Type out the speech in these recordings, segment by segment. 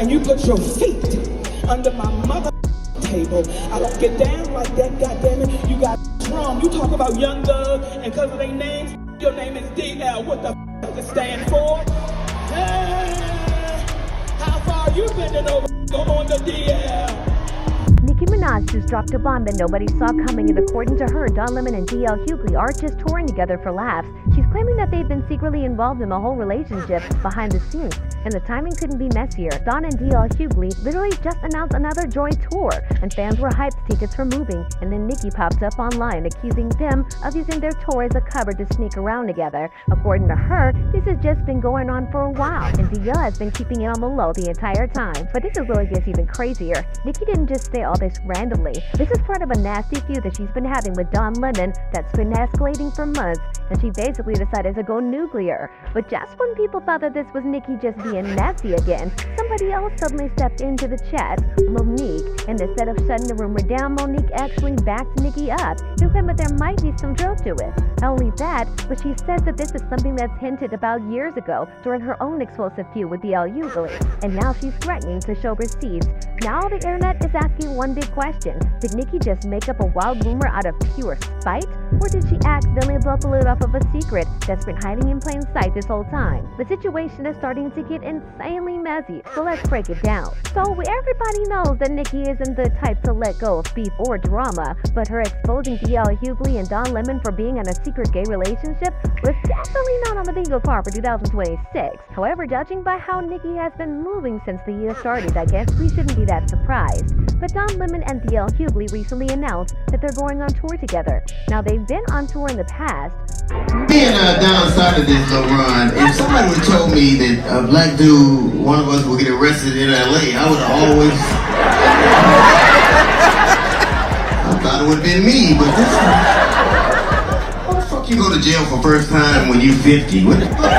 and you put your feet under my mother table. I don't get down like that, goddammit. You got wrong. You talk about Young Thug, and because of their names, your name is DL. What the does it stand for? How far you bending over? Go on the DL. Nicki Minaj just dropped a bomb that nobody saw coming, and according to her, Don Lemon and DL Hughley aren't just touring together for laughs. She's claiming that they've been secretly involved in a whole relationship behind the scenes, and the timing couldn't be messier. Don and DL Hughley literally just announced another joint tour, and fans were hyped tickets for moving, and then Nicki popped up online accusing them of using their tour as a cover to sneak around together. According to her, this has just been going on for a while, and DL has been keeping it on the low the entire time. But this is where it gets even crazier. Nicki didn't just say all this randomly. This is part of a nasty feud that she's been having with Don Lemon that's been escalating for months, and she basically decided to go nuclear. But just when people thought that this was Nicki just being nasty again, somebody else suddenly stepped into the chat, Monique, and instead of shutting the rumor down, Monique actually backed Nicki up and claimed that there might be some truth to it. Not only that, but she says that this is something that's hinted about years ago during her own explosive feud with DL Hughley, and now she's threatening to show receipts. Now the internet is asking one big question: did Nicki just make up a wild rumor out of pure spite, or did she accidentally buckle it off of a secret that's been hiding in plain sight this whole time? The situation is starting to get insanely messy, so let's break it down. So everybody knows that Nicki isn't the type to let go of beef or drama, but her exposing DL Hughley and Don Lemon for being in a secret gay relationship was definitely not on the bingo card for 2026. However, judging by how Nicki has been moving since the year started, I guess we shouldn't be that surprised. But Don Lemon and DL Hughley recently announced that they're going on tour together. Now, they've been on tour in the past. Being down started this little run, if somebody would have told me that a black dude, one of us, would get arrested in LA, I would have always... I thought it would have been me, but this time... How the fuck you go to jail for first time when you 50? What the fuck?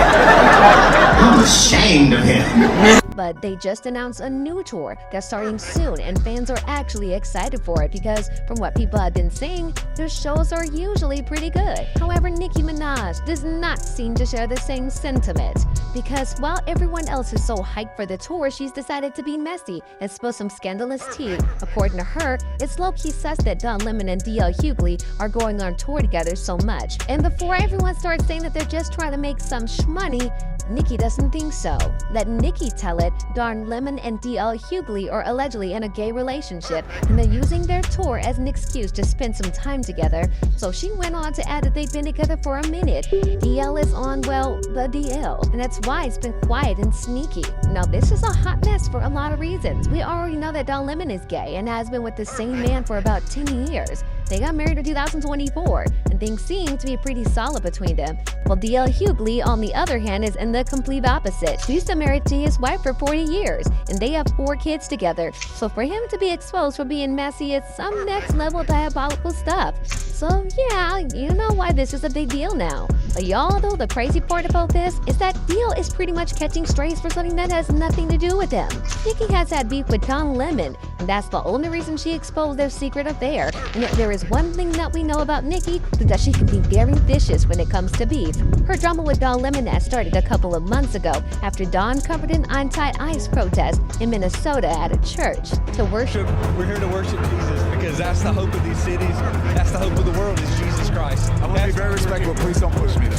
I'm ashamed of him. But they just announced a new tour that's starting soon, and fans are actually excited for it because, from what people have been saying, their shows are usually pretty good. However, Nicki Minaj does not seem to share the same sentiment, because while everyone else is so hyped for the tour, she's decided to be messy and spill some scandalous tea. According to her, it's low-key sus that Don Lemon and DL Hughley are going on tour together so much. And before everyone starts saying that they're just trying to make some shmoney, Nicki doesn't think so. Let Nicki tell it, Don Lemon and DL Hughley are allegedly in a gay relationship, and they're using their tour as an excuse to spend some time together. So she went on to add that they've been together for a minute. DL is on, well, the DL, and that's why it's been quiet and sneaky. Now, this is a hot mess for a lot of reasons. We already know that Don Lemon is gay and has been with the same man for about 10 years. They got married in 2024, and things seem to be pretty solid between them. While DL Hughley, on the other hand, is in the complete opposite. He's been married to his wife for 40 years, and they have 4 kids together. So for him to be exposed for being messy is some next-level diabolical stuff. So yeah, you know why this is a big deal now. But y'all, though, the crazy part about this is that DL is pretty much catching strays for something that has nothing to do with him. Nicki has had beef with Don Lemon, and that's the only reason she exposed their secret affair. And if there is one thing that we know about Nicki, is that she can be very vicious when it comes to beef. Her drama with Don Lemon has started a couple of months ago after Don covered an anti-ICE protest in Minnesota at a church. To worship, we're here to worship Jesus because that's the hope of these cities. That's the hope of the world is Jesus Christ. I want to be very respectful. Please don't push me though.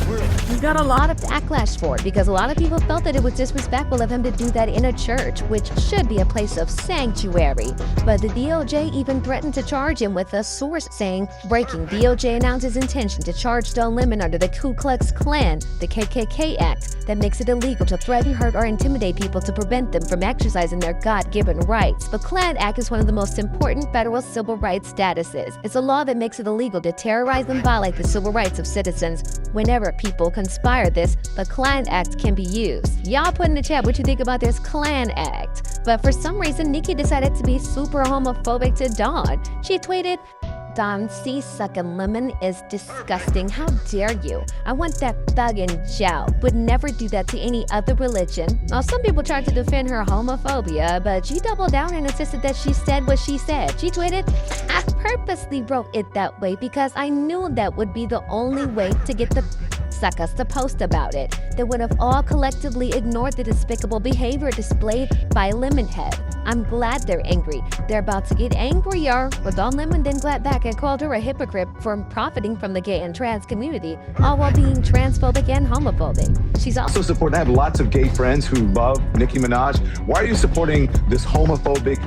He got a lot of backlash for it because a lot of people felt that it was disrespectful of him to do that in a church, which should be a place of sanctuary. But the DOJ even threatened to charge him with a source saying, breaking, DOJ announces intention to charge Don Lemon under the Ku Klux Klan, the KKK Act, that makes it illegal to threaten, hurt, or intimidate people to prevent them from exercising their God-given rights. The Klan Act is one of the most important federal civil rights statuses. It's a law that makes it illegal to terrorize and violate the civil rights of citizens. Whenever people conspire this, the Klan Act can be used. Y'all put in the chat what you think about this Klan Act. But for some reason, Nicki decided to be super homophobic to Don. She tweeted, "Don C-sucking lemon is disgusting. How dare you? I want that thug in jail. Would never do that to any other religion." Now, some people tried to defend her homophobia, but she doubled down and insisted that she said what she said. She tweeted, "I purposely wrote it that way because I knew that would be the only way to get the suckers to post about it. They would have all collectively ignored the despicable behavior displayed by Lemonhead. I'm glad they're angry. They're about to get angrier. But Don Lemon then clapped back and called her a hypocrite for profiting from the gay and trans community, all while being transphobic and homophobic. She's also supporting. I have lots of gay friends who love Nicki Minaj. Why are you supporting this homophobic,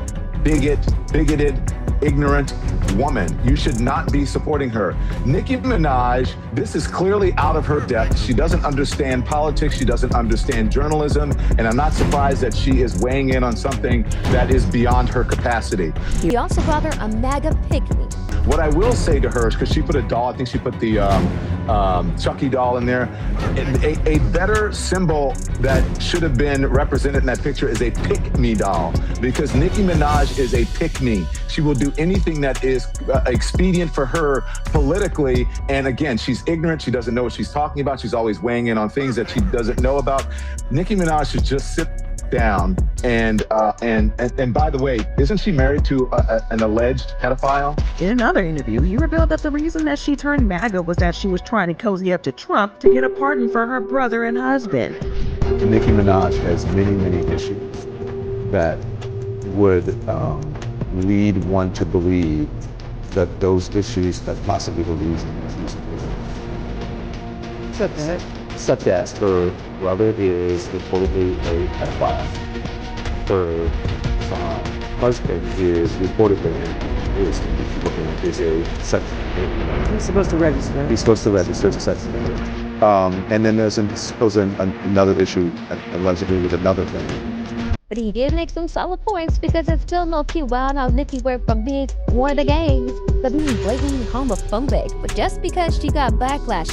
bigoted, ignorant woman? You should not be supporting her. Nicki Minaj, this is clearly out of her depth. She doesn't understand politics. She doesn't understand journalism. And I'm not surprised that she is weighing in on something that is beyond her capacity. He also called her a MAGA pick-me. What I will say to her is, because she put a doll, I think she put the Chucky doll in there. A better symbol that should have been represented in that picture is a pick-me doll, because Nicki Minaj is a pick-me. She will do anything that is expedient for her politically. And again, she's ignorant. She doesn't know what she's talking about. She's always weighing in on things that she doesn't know about. Nicki Minaj should just sit down and by the way, isn't she married to an alleged pedophile? In another interview, he revealed that the reason that she turned MAGA was that she was trying to cozy up to Trump to get a pardon for her brother and husband. Nicki Minaj has many issues that would lead one to believe that those issues that possibly were reasons. Such as her brother is reportedly a pedophile. Her husband is reportedly a sex offender. He's supposed to register. He's supposed to register as a sex offender. And then there's another issue, allegedly, with another thing. But he did make some solid points, because it's still no key wild how Nicki went from being one of the gays to being blatantly homophobic. But just because she got backlash,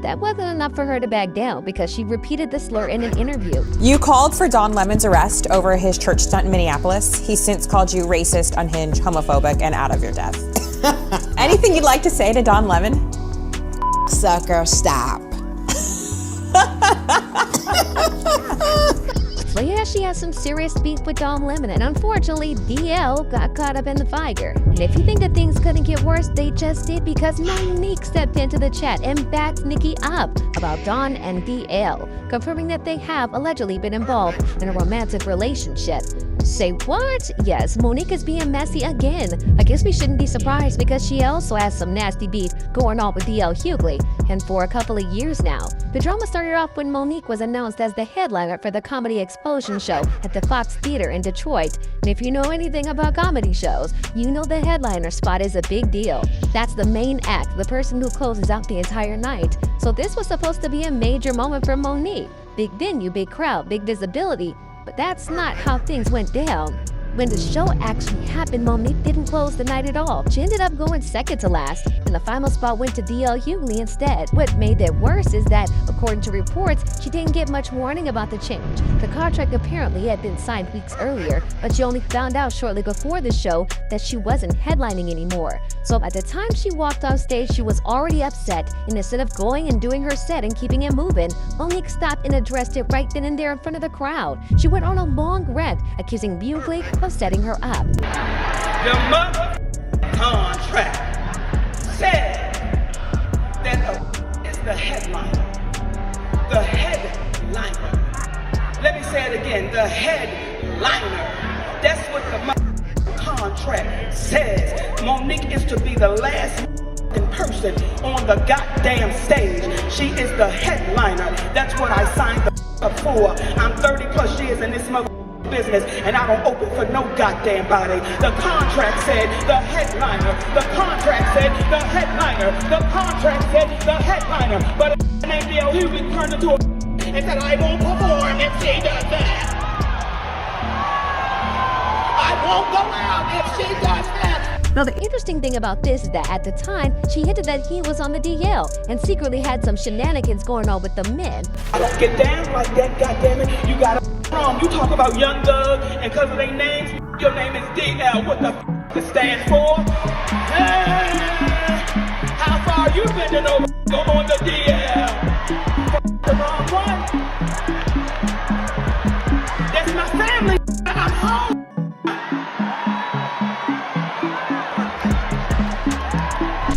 that wasn't enough for her to back down, because she repeated the slur in an interview. You called for Don Lemon's arrest over his church stunt in Minneapolis. He's since called you racist, unhinged, homophobic, and out of your depth. Anything you'd like to say to Don Lemon? Sucker, stop. So yeah, she has some serious beef with Don Lemon, and unfortunately, DL got caught up in the fire. And if you think that things couldn't get worse, they just did, because Monique stepped into the chat and backed Nicki up about Don and DL, confirming that they have allegedly been involved in a romantic relationship. Say what? Yes, Monique is being messy again. I guess we shouldn't be surprised, because she also has some nasty beef going on with DL Hughley, and for a couple of years now. The drama started off when Monique was announced as the headliner for the Comedy Explosion show at the Fox Theater in Detroit. And if you know anything about comedy shows, you know the headliner spot is a big deal. That's the main act, the person who closes out the entire night. So this was supposed to be a major moment for Monique. Big venue, big crowd, big visibility. But that's not how things went down. When the show actually happened, Monique didn't close the night at all. She ended up going second to last, and the final spot went to DL Hughley instead. What made it worse is that, according to reports, she didn't get much warning about the change. The contract apparently had been signed weeks earlier, but she only found out shortly before the show that she wasn't headlining anymore. So by the time she walked off stage, she was already upset, and instead of going and doing her set and keeping it moving, Monique stopped and addressed it right then and there in front of the crowd. She went on a long rant, accusing Hughley of setting her up. The mother contract said that is the headliner. The headliner. Let me say it again. The headliner. That's what the mother contract says. Monique is to be the last person on the goddamn stage. She is the headliner. That's what I signed the up for. I'm 30 plus years in this mother business, and I don't open for no goddamn body. The contract said the headliner. The contract said the headliner. The contract said the headliner. But a named DL Hughley turned into a and said, I won't perform if she does that. I won't go out if she does that. Now, the interesting thing about this is that at the time, she hinted that he was on the DL and secretly had some shenanigans going on with the men. I don't get down like that, goddammit. You got wrong. You talk about Young Thug, and because of their names, your name is DL. What the it stands for? Hey, how far you bending over on the DL? The wrong one. That's my family. I'm home.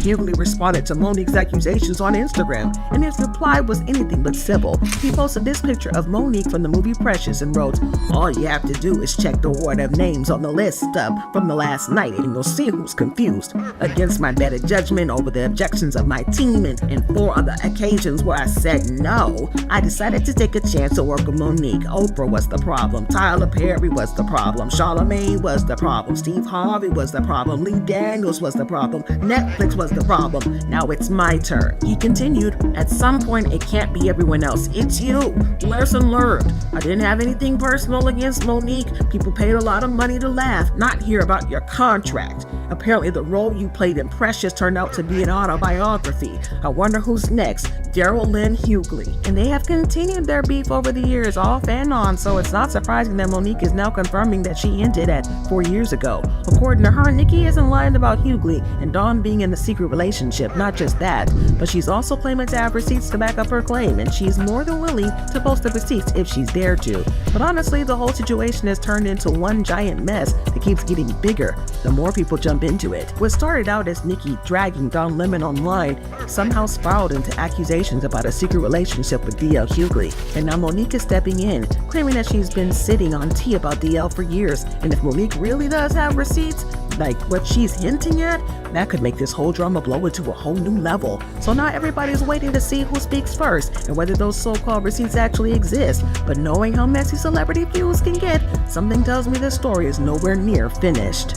Hughley responded to Monique's accusations on Instagram, and his reply was anything but civil. He posted this picture of Monique from the movie Precious and wrote, "All you have to do is check the order of names on the list from the last night and you'll see who's confused. Against my better judgment over the objections of my team and 4 other occasions where I said no, I decided to take a chance to work with Monique. Oprah was the problem, Tyler Perry was the problem, Charlamagne was the problem, Steve Harvey was the problem, Lee Daniels was the problem, Netflix was the problem. Now it's my turn." He continued, "At some point it can't be everyone else, it's you. Lesson learned. I didn't have anything personal against Monique. People paid a lot of money to laugh, not hear about your contract. Apparently the role you played in Precious turned out to be an autobiography. I wonder who's next. Daryl Lynn Hughley." And they have continued their beef over the years, off and on, so it's not surprising that Monique is now confirming that she ended at 4 years ago. According to her, Nicki isn't lying about Hughley and Dawn being in a secret relationship. Not just that, but she's also claiming to have receipts to back up her claim, and she's more than willing to post the receipts if she's there to. But honestly, the whole situation has turned into one giant mess that keeps getting bigger the more people jump into it. What started out as Nicki dragging Don Lemon online somehow spiraled into accusations about a secret relationship with DL Hughley, and now Monique is stepping in, claiming that she's been sitting on tea about DL for years, and if Monique really does have receipts, like what she's hinting at, that could make this whole drama blow into a whole new level. So now everybody's waiting to see who speaks first and whether those so-called receipts actually exist. But knowing how messy celebrity feuds can get, something tells me this story is nowhere near finished.